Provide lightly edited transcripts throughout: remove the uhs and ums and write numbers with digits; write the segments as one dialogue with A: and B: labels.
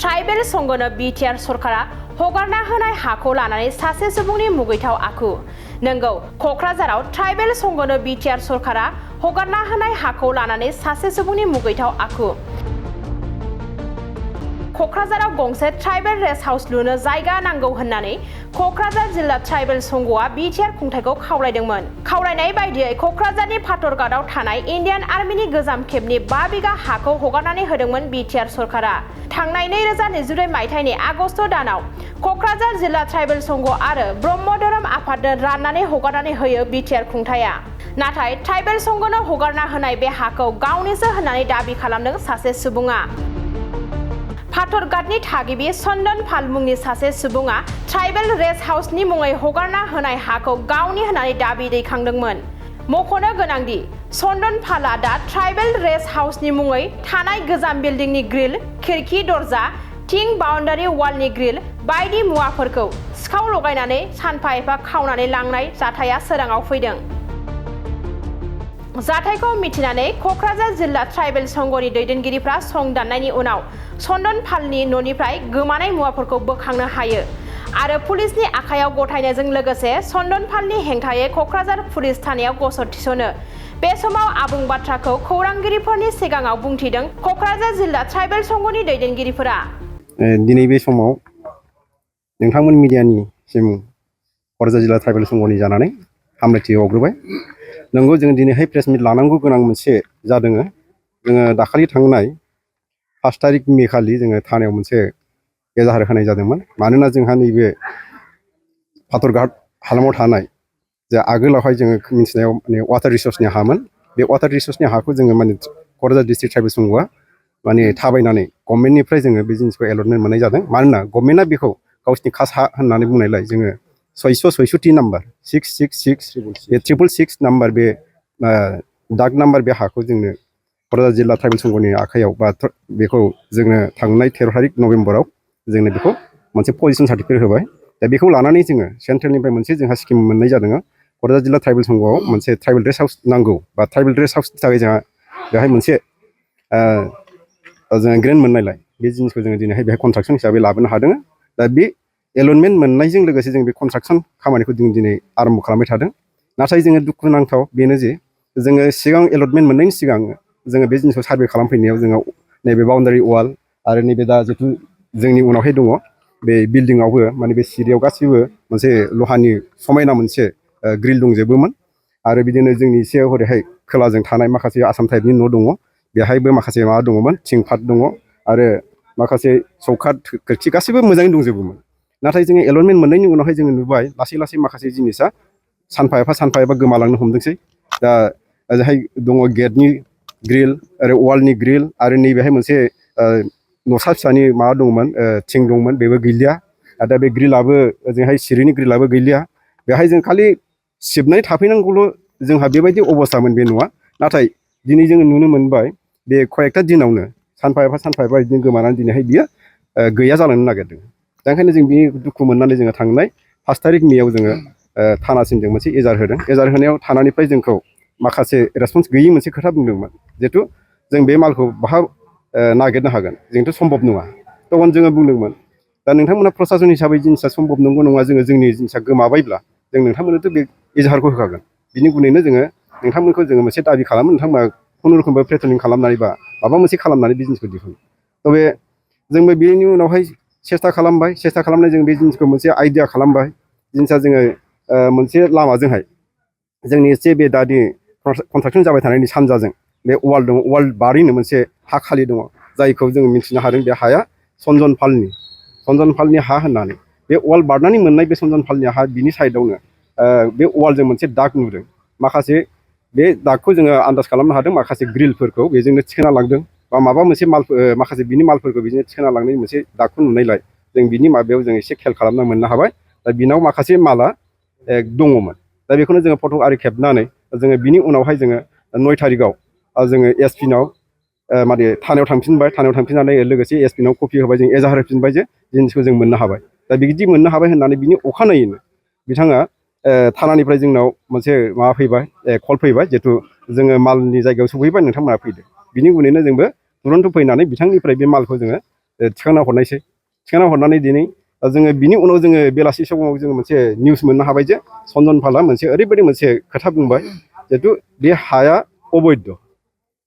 A: Tribal संगनो BTR सरकारा हगारना होनाय हाखौ लानानै सासे सुबुंनि मुगैथाव आखु। नंगौ, कक्राझाराव ट्राइबेल संगनो बिटिआर सरकारा हगारना होनाय हाखौ लानानै सासे सुबुंनि मुगैथाव आखु। कक्राझाराव गंसे ट्राइबेल रेस्ट हाउस लुनो जायगा नांगौ होननानै कक्राझार जिल्ला ट्राइबेल संघआ बिटिआर खुंथायखौ खावलायदोंमोन। खावलायनाय बायदियै कक्राझारनि फाथरघाटआव थानाय इन्डियान आर्मिनि गोजाम खेबनि 5 बिघा हाखौ हगारनानै होदोंमोन बिटिआर सरकारा। थांनाय 2022 मायथाइनि आगस्त दानाव कक्राझार जिल्ला ट्राइबेल संघ आरो ब्रह्म धोरोम आफादनो राननानै हगारनानै होयो बिटिआर खुंथाया। नाथाय ट्राइबेल संघनो हगारना होनाय बे हाखौ गावनिसो होननानै दाबि खालामदों सासे सुबुङा। फाथरघाटनि थागिबि चन्दन पाल मुंनि सासे सुबुङा ट्राइबेल रेस्ट हाउसनि मुङै हगारना होनाय हाखौ गावनि होननानै दाबि दैखांदोंमोन। मख'नो गोनांदि चन्दन पालआ दा ट्राइबेल रेस्ट हाउसनि मुङै थानाय गोजाम बिल्डिंनि ग्रिल, खिरखि, दरजा, थिं, बाउन्डारि वालनि ग्रिल बायदि मुवाफोरखौ सिखाव लगायनानै सानफा एफा खावनानै लांनाय जाथाया सोराङाव फैदों। जाथायखौ मिथिनानै कक्राझार जिल्ला ट्राइबेल संघनि दैदेनगिरिफ्रा सं दाननायनि उनाव चन्दन पालनि न'निफ्राय गोमानाय मुवाफोरखौ बोखांनो हायो आरो पुलिसनि आखायाव गथायनायजों लोगोसे चन्दन पालनि हेंथायै कक्राझार पुलिस थानायाव गसर थिसनो। बे समाव आबुं बाथ्राखौ खौरांगिरिफोरनि सिगाङाव बुंथिदों कक्राझार जिल्ला ट्राइबेल संघनि दैदेनगिरिफोरा।
B: दिनै बे समाव नोंथांमोन मिडियानिसिम कक्राझार जिल्ला ट्राइबेल संघनि जानानै हामलायथि हरग्रोबाय। नंगौ, जों दिनैहाय प्रेस मिट लानांगौ गोनां मोनसे जादों। जोङो दाखालि थांनाय 5 तारिख मे खालि जोङो थानायाव मोनसे एजाहार होनाय जादोंमोन। मानोना जोंहा नैबे फाथरघाट हालामाव थानाय जे आगोलावहाय जोङो मिथिनायाव माने वाटार रिसर्सनि हामोन। बे वाटार रिसर्सनि हाखौ जोङो माने कक्राझार डिस्ट्रिक्ट ट्राइबेल संघआ माने थाबायनानै गभर्नमेन्टनिफ्राय जोङो बे जिनिसखौ एलटमेन्ट मोननाय जादों। मानोना गभर्नमेन्टआ बेखौ गावसिनि खास हा होननानै बुंनायलाय जोङो 666 नाम्बार 666 बे 666 नाम्बार बे दाग नाम्बार बे हाखौ जोंनो कक्राझार जिल्ला ट्राइबेल संघनि आखायाव बा बेखौ जोङो थांनाय 13 तारिख नभेम्बराव जोंनो बेखौ मोनसे पजिसन सार्टिफिकेट होबाय। दा बेखौ लानानै जोङो सेन्ट्रेलनिफ्राय मोनसे जोंहा स्किम मोननाय जादों। कक्राझार जिल्ला ट्राइबेल संघआव मोनसे ट्राइबेल रेस्ट हाउस नांगौ बा ट्राइबेल रेस्ट हाउसनि थाखाय जोंहा बेहाय मोनसे जोङो ग्रेन्ट मोननायलाय बे जिनिसखौ जोङो दिनैहाय बेहाय कन्स्ट्राक्सन हिसाबै लाबोनो हादों। दा बे एलटमेन्ट मोननायजों लोगोसे जों बे कन्स्ट्राक्सन खामानिखौ जों दिनै आरम्भ खालामबाय थादों। नाथाय जोङो दुखुनांथाव बेनो जे जोङो सिगां एलटमेन्ट मोननायनि सिगां जोङो बे जिनिसखौ सार्भे खालामफैनायाव जोङो नैबे बाउन्डारि वाल आरो नैबे दा जिथु जोंनि उनावहाय दङ बे बिल्डिङावबो माने बे सिरियाव गासैबो मोनसे लहानि समायना मोनसे ग्रिल दंजोबोमोन। आरो बिदिनो जोंनि एसे हरैहाय खोलाजों थानाय माखासे आसाम टाइपनि न' दङ, बेहायबो माखासे माबा दङमोन, थिं पाट दङ आरो माखासे चौकाट खोरखि गासैबो मोजाङै दंजोबोमोन। नाथाय जोङो एलटमेन्ट मोननायनि उनावहाय जोङो नुबाय लासै लासै माखासे जिनिसा सानफा एफा गोमालांनो हमदोंसै। दा ओजोंहाय दङ गेटनि ग्रिल आरो वालनि ग्रिल आरो नैबेहाय मोनसे न'सा फिसानि माबा दंमोन, थिं दंमोन, बेबो गैलिया। दा बे ग्रिलाबो ओजोंहाय सिरिनि ग्रिलाबो गैलिया। बेहाय जों खालि सिबनानै थाफैनांगौल' जोंहा बेबायदि अबस्थामोन बे न'आ। नाथाय दिनै जोङो नुनो मोनबाय बे कयेकथा दिनावनो सानफा एफा बिदिनो गोमानानै दिनैहाय बियो गैया जालांनो नागिरदों। दा ओंखायनो जों बे दुखु मोननानै जोङो थांनाय 5 तारिख मेआव जोङो थानासिम जों मोनसे एजार होदों। एजार होनायाव थानानिफ्राय जोंखौ माखासे रेसपन्स गैयि मोनसे खोथा बुंदोंमोन, जिहेथु जों बे मालखौ बहा नागिरनो हागोन, जोंथ' सम्भब नङा। तखन जोङो बुंदोंमोन दा नोंथांमोना प्रसासन हिसाबै जिनिसा सम्भब नंगौ नङा, जोंनि जिनिसा गोमाबायब्ला जों नोंथांमोननोथ' बे एजाहारखौ होखागोन। बिनि गुनैनो जोङो नोंथांमोनखौ जोङो मोनसे दाबि खालामो, नोंथांमोना खुनुरुखुमबो प्लेटनिं खालामनानै बा माबा मोनसे खालामनानै बे जिनिसखौ दिहुन। थ' बे जोंबो बेनि उनावहाय सेस्था खालामनाय जों बे जिनिसखौ मोनसे आइडिया खालामबाय। जिनिसा जोङो मोनसे लामाजोंहाय जोंनि एसे बे दानि कन्स्ट्राक्सन जाबाय थानायनि सानजाजों बे वाल दङ, वाल बारैनो मोनसे हा खालि दङ, जायखौ जोङो मिथिनो हादों बे हाया चन्दन पालनि हा होननानै। बे वाल बारनानै मोननाय बे चन्दन पालनि हा, बिनि साइडआवनो बे वालजों मोनसे दाग नुदों। माखासे बे दागखौ जोङो आन्दाज खालामनो हादों, माखासे ग्रिलफोरखौ बेजोंनो थिखोना लांदों बा माबा मोनसे माखासे बिनि मालफोरखौ बिदिनो थिखोना लांनाय मोनसे दागखौ नुनायलाय जों बिनि माबायाव जों एसे खेल खालामना मोननो हाबाय। दा बिनाव माखासे माला दङमोन। दा बेखौनो जोङो फट' आरि खेबनानै जोङो बिनि उनावहाय जोङो 9 तारिखआव जोङो एसपिनाव माने थानायाव थांफिननानै लोगोसे एसपिनाव कपि होबाय, जों एजाहार होफिनबाय जे जिनिसखौ जों मोननो हाबाय। दा बिदि मोननो हाबाय होननानै बिनि अखानायैनो बिथाङा थानानिफ्राय जोंनाव मोनसे माबा फैबाय, कल फैबाय, जिहेथु जोङो मालनि जायगायाव सफैबाय, नोंथांमोना फैदो। बिनि उनैनो जोंबो तुरन्त फैनानै बिथांनिफ्राय बे मालखौ जोङो थिखांना हरनायसै थिखांना हरनानै दिनै जोङो बिनि उनाव जोङो बेलासि समाव जोङो मोनसे निउस मोननो हाबाय जे सनजन पालआ मोनसे ओरैबायदि मोनसे खोथा बुंबाय जिहेथु बे हाया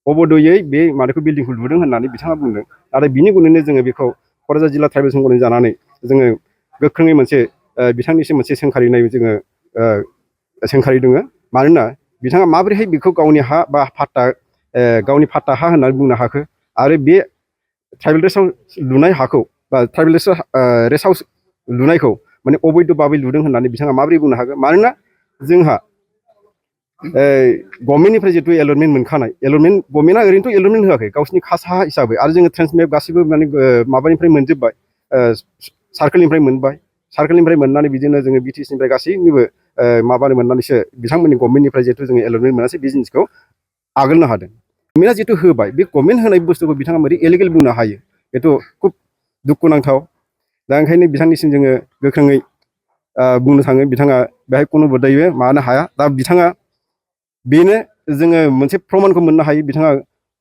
B: अबैधयै बे माबाखौ बिल्डिंखौ लुदों होननानै बिथाङा बुंदों नाथाय बिनि गुनैनो जोङो बेखौ क'क्राझार जिल्ला ट्राइबेल संगठन जानानै जोङो गोख्रोङै मोनसे बिथांनिसिम मोनसे सोंखारिनाय जोङो सोंखारिदों मानोना बिथाङा माबोरैहाय बेखौ गावनि हा बा गावनि फाट्टा हा होननानै बुंनो हाखो आरो बे ट्राइबेल रेस्ट हाउस लुनाय हाखौ बा ट्राइबेल रेस्ट हाउस लुनायखौ माने अबैध भाबै लुदों होननानै बिथाङा माबोरै बुंनो हागोन मानोना जोंहा गभर्नमेन्टनिफ्राय जितु एलटमेन्ट मोनखानाय गभर्नमेन्टआ ओरैनोथ' एलटमेन्ट होआखै गावसिनि खासा हा हिसाबै आरो जोङो ट्रेन्समेप गासिबो माने माबानिफ्राय मोनजोब्बाय सार्कोलनिफ्राय मोनबाय सार्कोलनिफ्राय मोननानै बिदिनो जोङो बिटिसिनिफ्राय गासैनिबो माबानो मोननानैसो बिथांमोननि गभर्नमेन्टनिफ्राय जिहेतु जोङो एलटमेन्ट मोनासै बे जिनिसखौ आगोलनो हादों गभर्नमेन्टआ जितु होबाय बे गभर्नमेन्ट होनाय बुस्थुखौ बिथाङा बोरै इलिगेल बुंनो हायो बेथ' खुब दुखुनांथाव दा ओंखायनो बिथांनिसिम जोङो गोख्रोङै बुंनो थाङो बिथाङा बेहाय खुनु बदायबो मानो हाया दा बिथाङा बेनो जोङो मोनसे प्रमानखौ मोननो हायो बिथाङा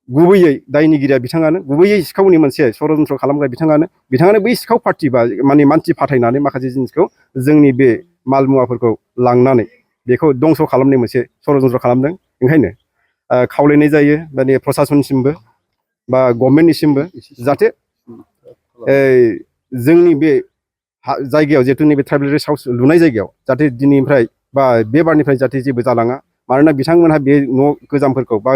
B: गुबैयै दायनिगिरिया बिथाङानो गुबैयै सिखावनि मोनसे षड़यन्त्र खालामग्रा बिथाङानो बै सिखाव पार्टि बा माने मानसि फाथायनानै माखासे जिनिसखौ जोंनि बे माल मुवाफोरखौ लांनानै बेखौ दंस' खालामनाय मोनसे षड़यन्त्र खालामदों ओंखायनो खावलायनाय जायो माने प्रसासनसिमबो बा गभर्नमेन्टनिसिमबो जाहाथे जोंनि बे जायगायाव जिहेतु नैबे ट्राइबेल रेस्ट हाउस लुनाय जायगायाव जाहाथे दिनैनिफ्राय बा बे बारनिफ्राय जाहाथे जेबो जालाङा मानोना बिथांमोनहा बे न' गोजामफोरखौ बा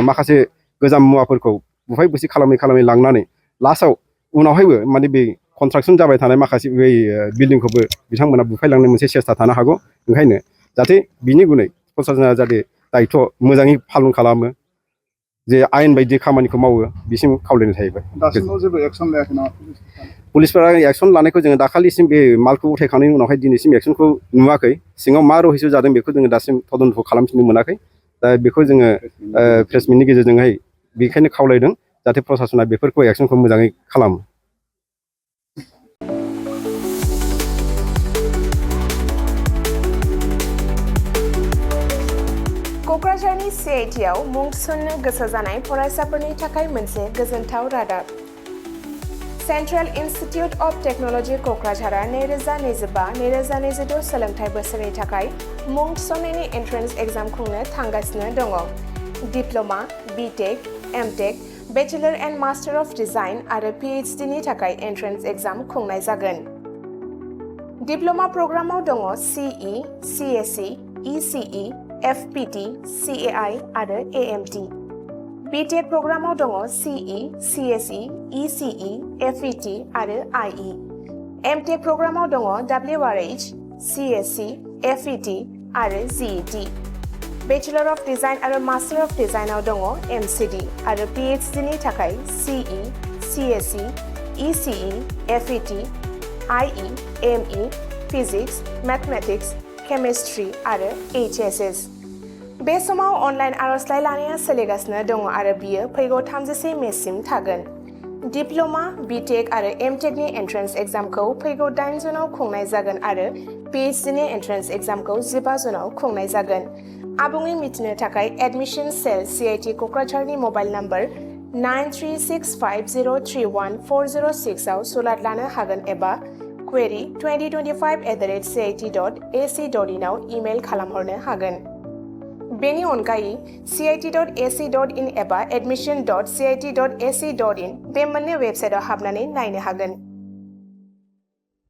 B: माखासे गोजाम मुवाफोरखौ बुफाय बुसि खालामै लांनानै लास्टआव उनावहायबो माने बे कनस्ट्राक्सन जाबाय थानाय माखासे बै बिल्डिंखौबो बिथांमोना बुफायलांनो मोनसे सेस्था थानो हागौ ओंखायनो जाहाथे बिनि गुनै प्रसासना जाहाथे दायथ' मोजाङै पालन खालामो जे आयेन बायदि खामानिखौ मावो बिसिम खावलायनाय थाहैबाय
C: दासिमाव जेबो एक्सन लायाखै नामा
B: पुलिसफोरा एक्सन लानायखौ जोङो दाखालिसिम बे मालखौ उथायखांनायनि उनावहाय दिनैसिम एक्सनखौ नुवाखै सिङाव मा रहस्य जादों बेखौ जोङो दासिम तदन्त खालामफिननो मोनाखै दा बेखौ जोङो प्रेस मिटनि गेजेरजोंहाय बेखायनो खावलायदों जाहाथे प्रसासना बेफोरखौ एक्सनखौ मोजाङै खालामो
A: क'क्राझारनि CITआव मुं थिसन्नो गोसो जानाय फरायसाफोरनि थाखाय मोनसे गोजोनथाव रादाब सेन्ट्रेल इन्स्टिटिउट अफ टेक्न'लजि क'क्राझारआ 2025-2026 सोलोंथाइ बोसोरनि थाखाय मुं थिसन्नायनि एन्ट्रेन्स एग्जाम खुंनो थांगासिनो दङ। Diploma, BTech, MTech, bachelor and master of design आरो PhD नि थाखाय एन्ट्रेन्स एग्जाम खुंनाय जागोन। डिप्ल'मा प्रग्रामाव दङ CE, CSE, ECE, FPT, CAI आरो AMT। BTech प्रग्रामाव दङ CE, CSE, ECE, FET आरो IE। MTech प्रग्रामाव दङ WRH, CSC, FET आरो GET। बेचेलर अफ डिजाइन आरो मास्टार अफ डिजाइनआव दङ MCD आरो PhD नि थाखाय CE, CSE, ECE, FET, IE, ME, physics, mathematics, chemistry आरो HSS। बे समाव अनलाइन आर'जलाइ लानाया सोलिगासिनो दङ आरो बियो फैगौ 31 मेसिम थागोन। डिप्ल'मा, BTech आरो MTech नि एन्ट्रेन्स एग्जामखौ फैगौ 8 जुनाव खुंनाय जागोन आरो PhD नि एन्ट्रेन्स एग्जामखौ 15 जुनाव खुंनाय जागोन। आबुङै मिथिनो थाखाय एडमिशन सेल CIT क'क्राझारनि मबाइल नम्बर 9365031406 आव सुलाद लानो हागोन एबा query2025@cit.ac.in आव इमेल खालामहरनो हागोन। बेनि अनगायै cit.ac.in एबा admission.cit.ac.in बे मोननै वेबसाइटआव हाबनानै नायनो हागोन।